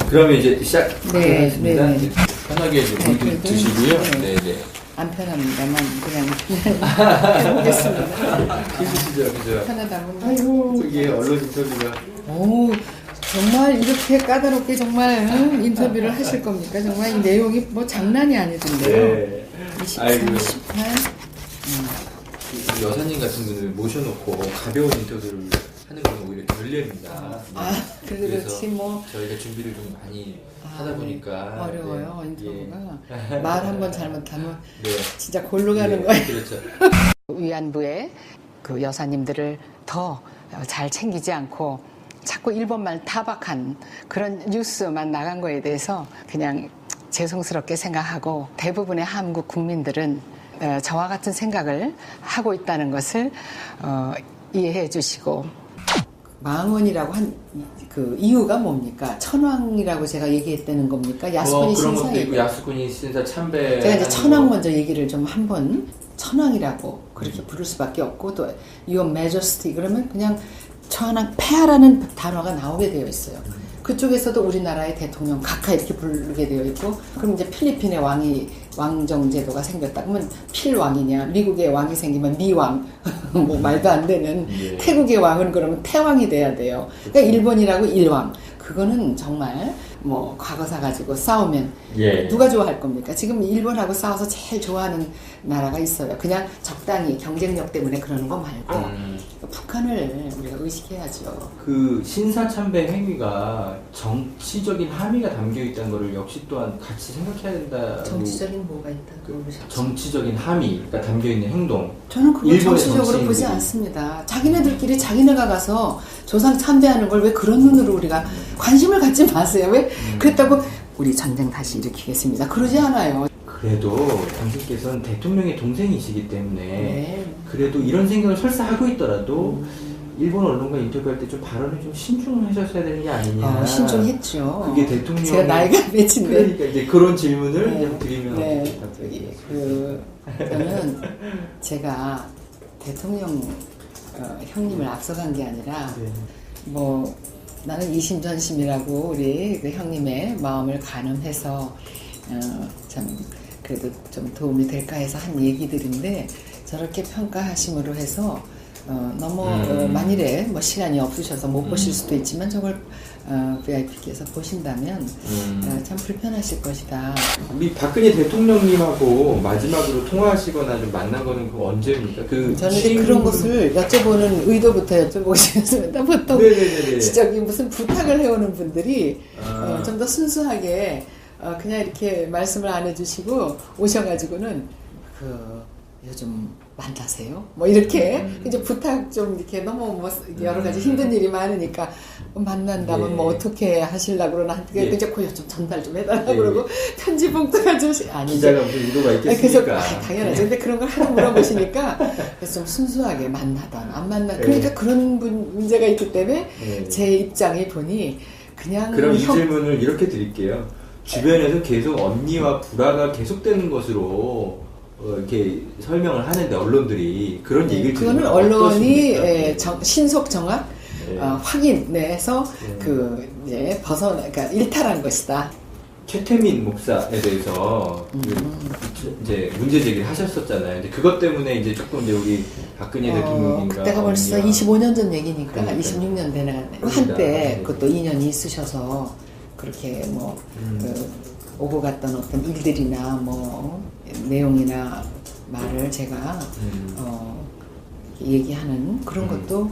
그러면 이제 시작하겠습니다. 네. 편하게 물 드시고요. 네네. 안 편합니다만 그냥 해보겠습니다. 힘드시죠, 그죠? 편하다면. 아이고, 이게 언론 인터뷰가. 오, 정말 이렇게 까다롭게 정말 인터뷰를 하실 겁니까? 정말 이 내용이 뭐 장난이 아니던데요. 네. 23, 18. 그 여사님 같은 분을 모셔놓고 가벼운 인터뷰를 하는 건 오히려 결례입니다. 그렇지 뭐. 저희가 준비를 좀 많이 하다 보니까 어려워요, 네. 인터뷰가. 예. 말 한 번 잘못하면 네. 진짜 골로 가는 네, 거예요. 그렇죠. 위안부의 그 여사님들을 더 잘 챙기지 않고 자꾸 일본만 타박한 그런 뉴스만 나간 거에 대해서 그냥 죄송스럽게 생각하고 대부분의 한국 국민들은 저와 같은 생각을 하고 있다는 것을 이해해 주시고 망원이라고 한 그 이유가 뭡니까? 천황이라고 제가 얘기했다는 겁니까? 야스쿠니 그런 신사 것도 있고 야스쿠니 신사 참배. 제가 이제 천황 먼저 얘기를 좀 한번 천황이라고 그렇게 부를 수밖에 없고 또 Your Majesty 그러면 그냥 천황 폐하라는 단어가 나오게 되어 있어요. 그쪽에서도 우리나라의 대통령 각하 이렇게 부르게 되어 있고 그럼 이제 필리핀의 왕정 제도가 생겼다. 그러면 필왕이냐 미국의 왕이 생기면 미왕 뭐 말도 안 되는 예. 태국의 왕은 그러면 태왕이 돼야 돼요. 그러니까 일본이라고 일왕 그거는 정말 뭐 과거사 가지고 싸우면 예. 누가 좋아할 겁니까? 지금 일본하고 싸워서 제일 좋아하는 나라가 있어요. 그냥 적당히 경쟁력 때문에 그러는 거 말고 북한을 우리가 의식해야죠. 그 신사 참배 행위가 정치적인 함의가 담겨 있다는 것을 역시 또한 같이 생각해야 된다. 정치적인 뭐가 있다고 그러셨죠? 정치적인 함의가 담겨 있는 행동. 저는 그걸 일본의 정치적으로 보지 정치인들이. 않습니다. 자기네들끼리 자기네가 가서 조상 참배하는 걸 왜 그런 눈으로 우리가 관심을 갖지 마세요. 왜 그랬다고 우리 전쟁 다시 일으키겠습니다. 그러지 않아요. 그래도 당신께서는 대통령의 동생이시기 때문에 네. 그래도 이런 생각을 설사 하고 있더라도 일본 언론과 인터뷰할 때 좀 발언을 좀 신중하셨어야 되는 게 아니냐. 신중했죠. 그게 대통령. 제가 나이가 몇인데. 그러니까 이제 그런 질문을 네. 이제 드리면. 네. 저는 제가 대통령 형님을 앞서간 게 아니라 네. 뭐 나는 이심전심이라고 우리 그 형님의 마음을 가늠해서 참 그래도 좀 도움이 될까 해서 한 얘기들인데 저렇게 평가하심으로 해서 너무 만일에 뭐 시간이 없으셔서 못 보실 수도 있지만 저걸 VIP께서 보신다면 참 불편하실 것이다. 우리 박근혜 대통령님하고 마지막으로 통화하시거나 좀 만난 거는 그 언제입니까? 저는 그런 것을 여쭤보는 의도부터 여쭤보고 싶습니다. 보통 네네네네. 저기 무슨 부탁을 해오는 분들이 좀 더 순수하게 그냥 이렇게 말씀을 안 해주시고 오셔가지고는 요즘 만나세요? 뭐 이렇게 이제 부탁 좀 이렇게 너무 뭐 여러 가지 힘든 일이 많으니까 만난다면 네. 뭐 어떻게 하시려고 그러나 네. 이제 그거 좀 전달 좀 해달라고 네. 그러고 편지 봉투가 좀 기자가 무슨 의도가 있겠습니까? 그래서 당연하죠. 근데 그런 걸 하나 물어보시니까 그래서 좀 순수하게 만나던 안 만나 그러니까 그런 문제가 있기 때문에 네. 제 입장에 보니 그냥 그럼 이 질문을 이렇게 드릴게요. 주변에서 계속 언니와 불화가 계속되는 것으로 이렇게 설명을 하는데 언론들이 그런 얘기를 그거는 들으면 언론이 어떠십니까? 신속 정확 네. 확인해서 이제 그러니까 일탈한 것이다. 최태민 목사에 대해서 이제 문제 제기를 하셨었잖아요. 근데 그것 때문에 이제 조금 이제 우리 박근혜 대통령인가 그때가 벌써 25년 전 얘기니까 그러니까요. 26년 되네. 그러니까. 한때 네. 그것도 인연이 있으셔서 그렇게 뭐 오고 갔던 어떤 일들이나 뭐 내용이나 말을 제가 얘기하는 그런 것도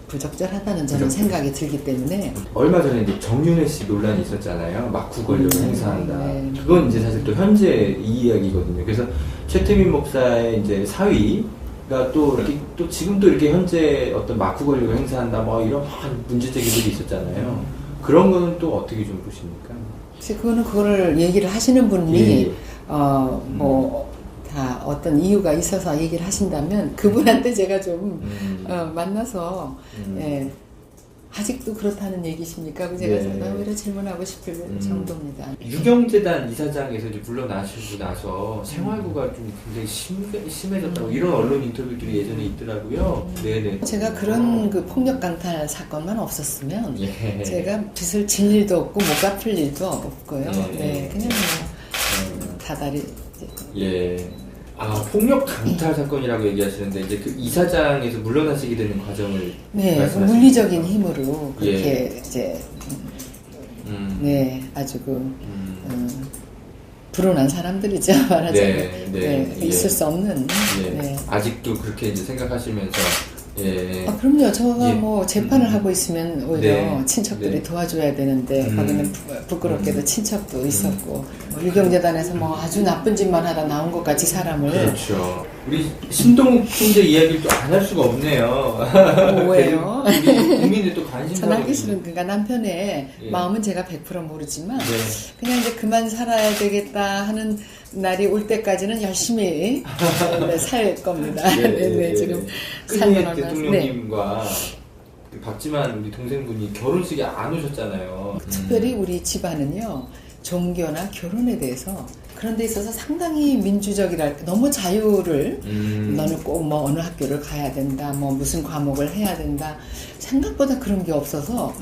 부적절하다는 저는 생각이 들기 때문에 얼마 전에 이제 정윤회 씨 논란이 있었잖아요. 막후 권력을 행사한다. 네. 그건 이제 사실 또 현재 이 이야기거든요. 그래서 최태민 목사의 이제 사위가 또 이렇게 또 지금도 이렇게 현재 어떤 막후 권력을 행사한다 뭐 이런 문제 제기들이 있었잖아요. 그런 거는 또 어떻게 좀 보십니까? 그거를 얘기를 하시는 분이 예. 다 어떤 이유가 있어서 얘기를 하신다면 그분한테 제가 좀 만나서 아직도 그렇다는 얘기십니까? 그 제가 네. 오히려 질문하고 싶을 정도입니다. 유경재단 이사장에서 이제 물러나시고 나서 생활고가 좀 굉장히 심해졌다고 이런 언론 인터뷰들이 예전에 있더라고요. 네네. 제가 그런 그 폭력 강탈 사건만 없었으면 예. 제가 빚을 질 일도 없고 못 갚을 일도 없고요. 네. 네, 그냥 뭐 다달이 예. 아, 폭력 강탈 사건이라고 얘기하시는데 이제 그 이사장에서 물러나시게 되는 과정을 네, 말씀하시는 물리적인 거죠? 힘으로 그렇게 예. 이제 음. 아주 불운한 사람들이죠, 말하자면. 네. 예. 있을 수 없는. 예. 네. 아직도 그렇게 이제 생각하시면서 예. 그럼요. 저가 예. 뭐 재판을 하고 있으면 오히려 네. 친척들이 네. 도와줘야 되는데 거기는 부끄럽게도 친척도 있었고 뭐 유경재단에서 뭐 아주 나쁜 짓만 하다 나온 것 같이 사람을 그렇죠. 우리 신동욱 총재 이야기를 또 안 할 수가 없네요. 왜요? 우리 국민들 또 관심 전하기 싫은 그러니까 남편의 예. 마음은 제가 100% 모르지만 네. 그냥 이제 그만 살아야 되겠다 하는 날이 올 때까지는 열심히 살 겁니다. 네, 지금 끝내 살면 대통령님과 그 박지만 우리 동생분이 결혼식에 안 오셨잖아요. 특별히 우리 집안은요 종교나 결혼에 대해서 그런 데 있어서 상당히 민주적이랄까 너무 자유를 너는 꼭 뭐 어느 학교를 가야 된다 뭐 무슨 과목을 해야 된다 생각보다 그런 게 없어서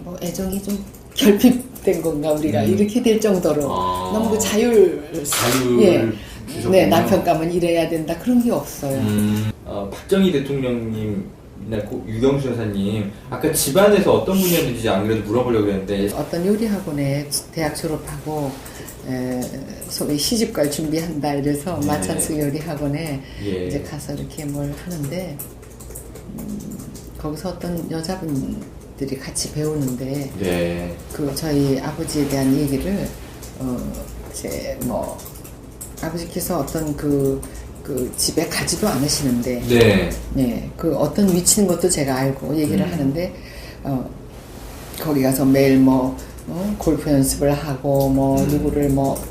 뭐 애정이 좀 결핍된 건가 우리가 이렇게 될 정도로 너무 그 자율 예. 주셨군요. 네 남편감은 이래야 된다 그런 게 없어요. 박정희 대통령님 유경수 여사님 아까 집안에서 어떤 분이었는지 안 그래도 물어보려고 했는데 어떤 요리학원에 대학 졸업하고 소위 시집갈 준비한다 이래서 네. 마찬스 요리학원에 예. 이제 가서 이렇게 뭘 하는데 거기서 어떤 여자분들이 같이 배우는데 네. 그 저희 아버지에 대한 얘기를 이제 뭐 아버지께서 어떤 그 집에 가지도 않으시는데 네. 네, 그 어떤 위치인 것도 제가 알고 얘기를 하는데 거기 가서 매일 뭐 골프 연습을 하고 뭐 누구를 뭐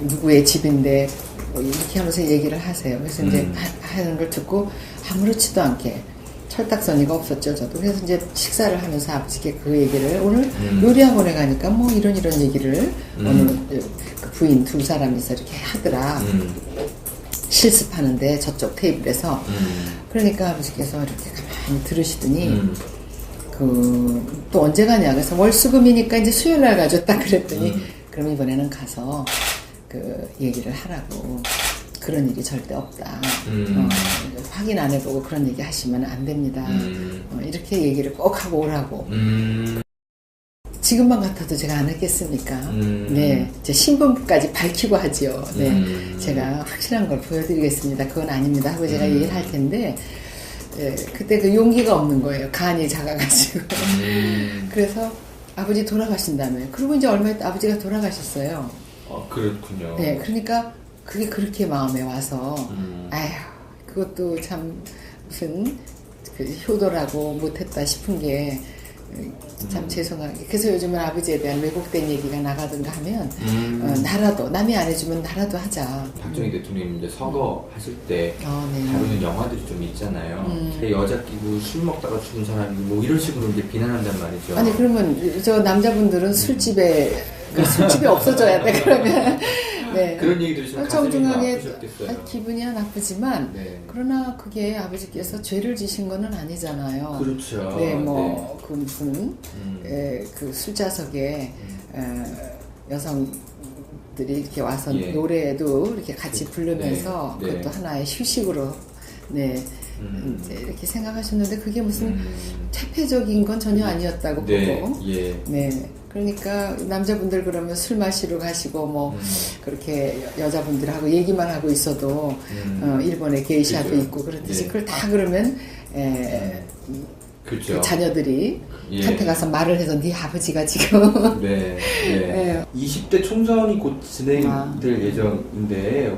누구의 집인데 뭐 이렇게 하면서 얘기를 하세요. 그래서 이제 하는 걸 듣고 아무렇지도 않게 철딱서니가 없었죠, 저도. 그래서 이제 식사를 하면서 아버지께 그 얘기를 오늘 요리학원에 가니까 뭐 이런 얘기를 오늘 그 부인 두 사람이서 이렇게 하더라. 실습하는데 저쪽 테이블에서 그러니까 아버지께서 이렇게 가만히 들으시더니 또 언제 가냐 그래서 월수금이니까 이제 수요일날 가죠 딱 그랬더니 그럼 이번에는 가서 그 얘기를 하라고 그런 일이 절대 없다 확인 안 해보고 그런 얘기 하시면 안 됩니다 이렇게 얘기를 꼭 하고 오라고 지금만 같아도 제가 안 했겠습니까? 네, 제 신분까지 밝히고 하지요. 네, 제가 확실한 걸 보여드리겠습니다. 그건 아닙니다. 하고 제가 얘기를 할 텐데, 그때 그 용기가 없는 거예요. 간이 작아가지고. 그래서 아버지 돌아가신다며요. 그리고 이제 얼마 있다 아버지가 돌아가셨어요. 그렇군요. 네, 그러니까 그게 그렇게 마음에 와서, 아휴, 그것도 참 무슨 그 효도라고 못했다 싶은 게. 참 죄송하게 그래서 요즘은 아버지에 대한 왜곡된 얘기가 나가든가 하면 나라도 남이 안 해주면 나라도 하자. 박정희 대통령님 이제 서거 하실 때 네. 다루는 영화들이 좀 있잖아요. 여자 끼고 술 먹다가 죽은 사람이 뭐 이런 식으로 이제 비난한단 말이죠. 아니 그러면 저 남자분들은 술집에 없어져야 돼 그러면 네. 그런 얘기 들으시면 가슴이 정중하게 아프셨겠어요. 기분이야 나쁘지만 네. 그러나 그게 아버지께서 죄를 지신 거는 아니잖아요. 그렇죠. 네, 뭐 그 무슨 그 술자석에 여성들이 이렇게 와서 예. 노래도 이렇게 같이 부르면서 네. 그것도 하나의 휴식으로 이제 이렇게 생각하셨는데 그게 무슨 퇴폐적인 건 전혀 아니었다고 네. 보고 예. 네. 그러니까 남자분들 그러면 술 마시러 가시고 뭐 그렇게 여자분들하고 얘기만 하고 있어도 일본에 게이샤도 그죠. 있고 그렇듯이 예. 그걸 다 그러면 그렇죠. 그 자녀들이 예. 한테 가서 말을 해서 네 아버지가 지금 네. 네. 20대 총선이 곧 진행될 예정인데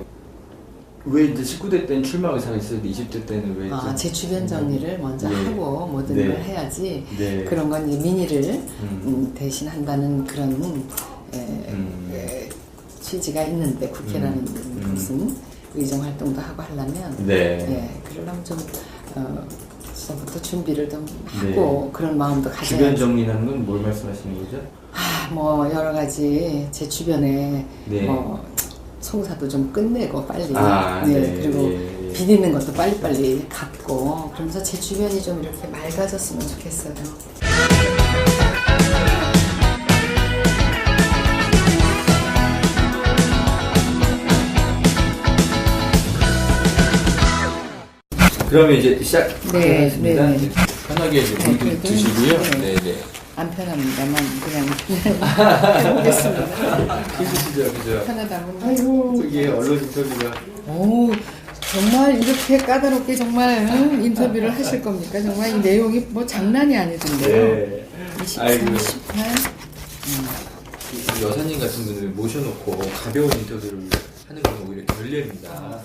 왜 이제 19대 때는 출마 의사가 있었는데 20대 때는 왜 이제 제 주변 정리를 먼저 예. 하고 모든 네. 걸 해야지 네. 그런 건 이제 민의를 대신한다는 그런 취지가 있는데 국회라는 무슨 의정 활동도 하고 하려면 네. 그러려면 좀 전부터 준비를 좀 하고 그런 마음도 가져야 주변 정리라는 건 뭘 말씀하시는 거죠? 뭐 여러 가지 제 주변에 네. 뭐 송사도 좀 끝내고 빨리 네. 그리고 예. 비리는 것도 빨리빨리 갚고 그러면서 제 주변이 좀 이렇게 맑아졌으면 좋겠어요. 그러면 이제 시작하겠습니다. 네. 편하게 이제 물 그래도, 드시고요. 네. 네. 안 편합니다만 그냥 해보겠습니다. 힘드시죠, 그죠? 편하다면 아이고, 저기 언론 인터뷰가. 오, 정말 이렇게 까다롭게 정말 인터뷰를 하실 겁니까? 정말 이 내용이 뭐 장난이 아니던데요. 네. 23, 아이고. 18. 이 여사님 같은 분을 모셔놓고 가벼운 인터뷰를 하는 건 오히려 결례입니다.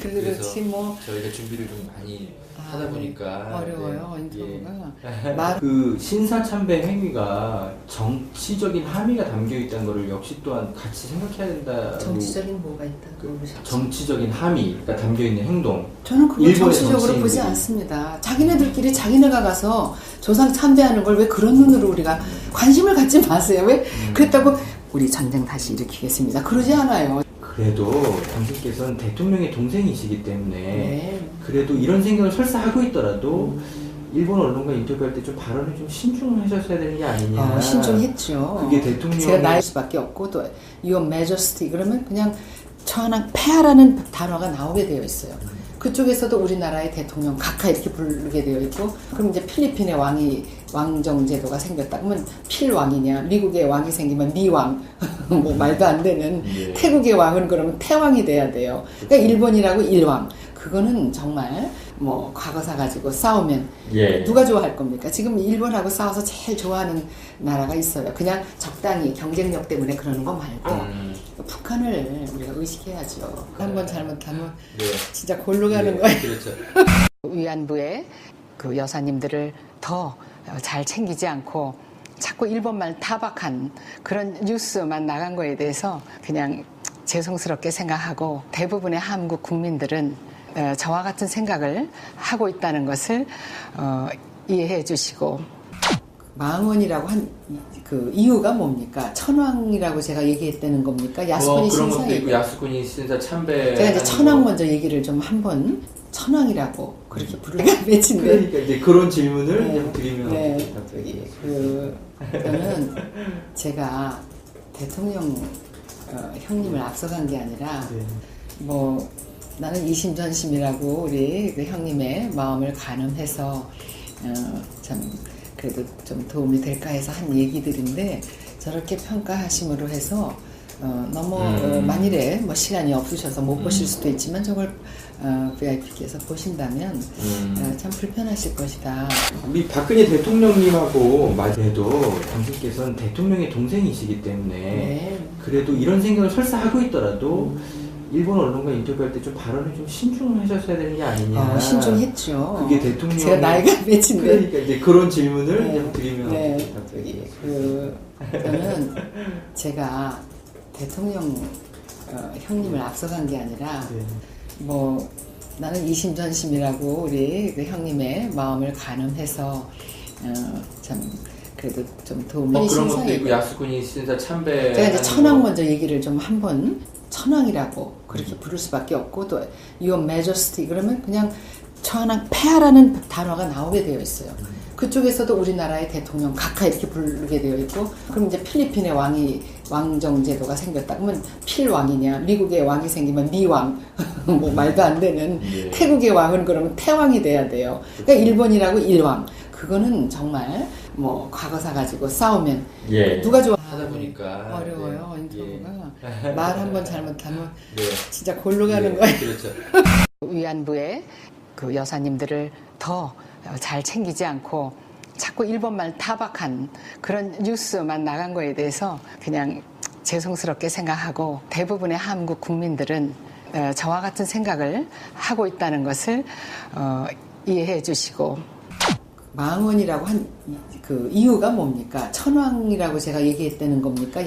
그래도 그렇지 뭐 저희가 준비를 좀 많이 하다 보니까 어려워요, 네. 인터뷰가. 그 신사참배 행위가 정치적인 함의가 담겨 있다는 것을 역시 또한 같이 생각해야 된다. 정치적인 뭐가 있다고 그러셨죠? 정치적인 함의가 담겨 있는 행동. 저는 그걸 일본의 정치적으로 보지 정치인들이. 않습니다. 자기네들끼리 자기네가 가서 조상 참배하는 걸 왜 그런 눈으로 우리가 관심을 갖지 마세요. 왜 그랬다고 우리 전쟁 다시 일으키겠습니다. 그러지 않아요. 그래도 당신께서는 대통령의 동생이시기 때문에 네. 그래도 이런 생각을 설사 하고 있더라도 일본 언론과 인터뷰할 때 좀 발언을 좀 신중하셨어야 되는 게 아니냐. 신중했죠. 그게 대통령 제가 나일 수밖에 없고 또 Your Majesty 그러면 그냥 천황 폐하라는 단어가 나오게 되어 있어요. 그쪽에서도 우리나라의 대통령 각하 이렇게 부르게 되어 있고 그럼 이제 필리핀의 왕정 제도가 생겼다 그러면 필왕이냐 미국의 왕이 생기면 미왕 뭐 말도 안 되는 예. 태국의 왕은 그러면 태왕이 돼야 돼요. 그러니까 일본이라고 일왕 그거는 정말 뭐 과거사 가지고 싸우면 예. 누가 좋아할 겁니까? 지금 일본하고 싸워서 제일 좋아하는 나라가 있어요. 그냥 적당히 경쟁력 때문에 그러는 거 말고 북한을 우리가 의식해야죠. 한번 잘못하면 네. 진짜 골로 가는 네, 거예요. 그렇죠. 위안부의 그 여사님들을 더 잘 챙기지 않고 자꾸 일본만 타박한 그런 뉴스만 나간 거에 대해서 그냥 죄송스럽게 생각하고 대부분의 한국 국민들은 저와 같은 생각을 하고 있다는 것을 이해해 주시고 망원이라고 한 그 이유가 뭡니까? 천황이라고 제가 얘기했다는 겁니까? 야스쿠니 그런 것도 신사에 있고 야스쿠니 신사 참배. 제가 이제 천황 먼저 얘기를 좀 한번 천황이라고 그렇게 부르기가 맺힌데 그러니까 이제 그런 질문을 네. 그냥 드리면 네. 저는 제가 대통령 형님을 앞서간 게 아니라 네. 뭐 나는 이심전심이라고 우리 그 형님의 마음을 가늠해서 참 그래도 좀 도움이 될까 해서 한 얘기들인데 저렇게 평가하심으로 해서 너무 만일에 뭐 시간이 없으셔서 못 보실 수도 있지만 저걸 VIP께서 보신다면 참 불편하실 것이다. 우리 박근혜 대통령님하고 말해도 당신께서는 대통령의 동생이시기 때문에 네. 그래도 이런 생각을 설사 하고 있더라도 일본 언론과 인터뷰할 때 좀 발언을 좀 신중하셨어야 되는 게 아니냐. 신중했죠. 그게 대통령 제가 나이가 몇인데 그러니까 이제 그런 질문을 네. 그냥 드리면 네. 저는 제가 대통령 형님을 앞서간 게 아니라 네. 뭐 나는 이심전심이라고 우리 그 형님의 마음을 가늠해서 참 그래도 좀 도움이 그런 것도 신사에 있고 야스쿠니 신사 참배. 제가 이제 천황 먼저 얘기를 좀 한번 천황이라고 그렇게 부를 수밖에 없고 또 Your Majesty 그러면 그냥 천황 폐하라는 단어가 나오게 되어 있어요. 그쪽에서도 우리나라의 대통령 각하 이렇게 부르게 되어 있고 그럼 이제 필리핀의 왕정 제도가 생겼다 그러면 필왕이냐 미국의 왕이 생기면 미왕 뭐 말도 안 되는 예. 태국의 왕은 그러면 태왕이 돼야 돼요. 그러니까 일본이라고 일왕 그거는 정말 뭐 과거사 가지고 싸우면 예. 누가 좋아 하다 보니까 어려워요 네. 인터뷰가 말 한번 잘못하면 네. 진짜 골로 가는 네, 거예요. 그렇죠. 위안부의 그 여사님들을 더 잘 챙기지 않고 자꾸 일본만 타박한 그런 뉴스만 나간 거에 대해서 그냥 죄송스럽게 생각하고 대부분의 한국 국민들은 저와 같은 생각을 하고 있다는 것을 이해해 주시고 망원이라고 한 그 이유가 뭡니까? 천황이라고 제가 얘기했다는 겁니까?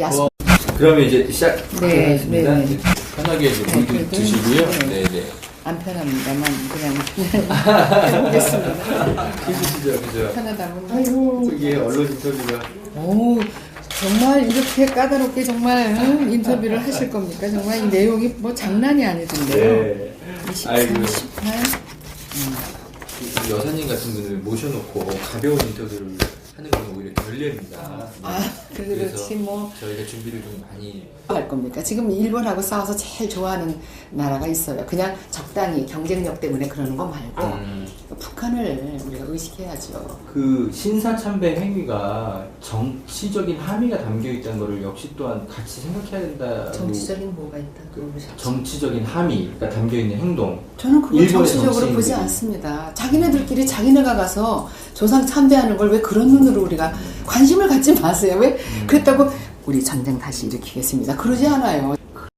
그러면 이제 시작하겠습니다. 네. 편하게 이제 물 그래도, 드시고요. 네. 네. 안 편합니다만 그냥 해보겠습니다. 힘드시죠, 그죠? 편하다면. 아이고, 이게 언론 인터뷰가. 오, 정말 이렇게 까다롭게 정말 인터뷰를 하실 겁니까? 정말 이 내용이 뭐 장난이 아니던데요. 네. 23, 아이고. 18. 이 여사님 같은 분을 모셔놓고 가벼운 인터뷰를 하는 건 오히려 결례입니다. 아, 그렇지 뭐. 저희가 준비를 좀 많이. 할 겁니까? 지금 일본하고 싸워서 제일 좋아하는 나라가 있어요. 그냥 적당히 경쟁력 때문에 그러는 거 말고 북한을 우리가 의식해야죠. 그 신사참배 행위가 정치적인 함의가 담겨 있다는 것을 역시 또한 같이 생각해야 된다. 정치적인 뭐가 있다고 그러셨죠? 정치적인 함의가 담겨 있는 행동. 저는 그걸 일본의 정치적으로 보지 정치인들이. 않습니다. 자기네들끼리 자기네가 가서 조상 참배하는 걸 왜 그런 눈으로 우리가 관심을 갖지 마세요. 왜 그랬다고 우리 전쟁 다시 일으키겠습니다. 그러지 않아요.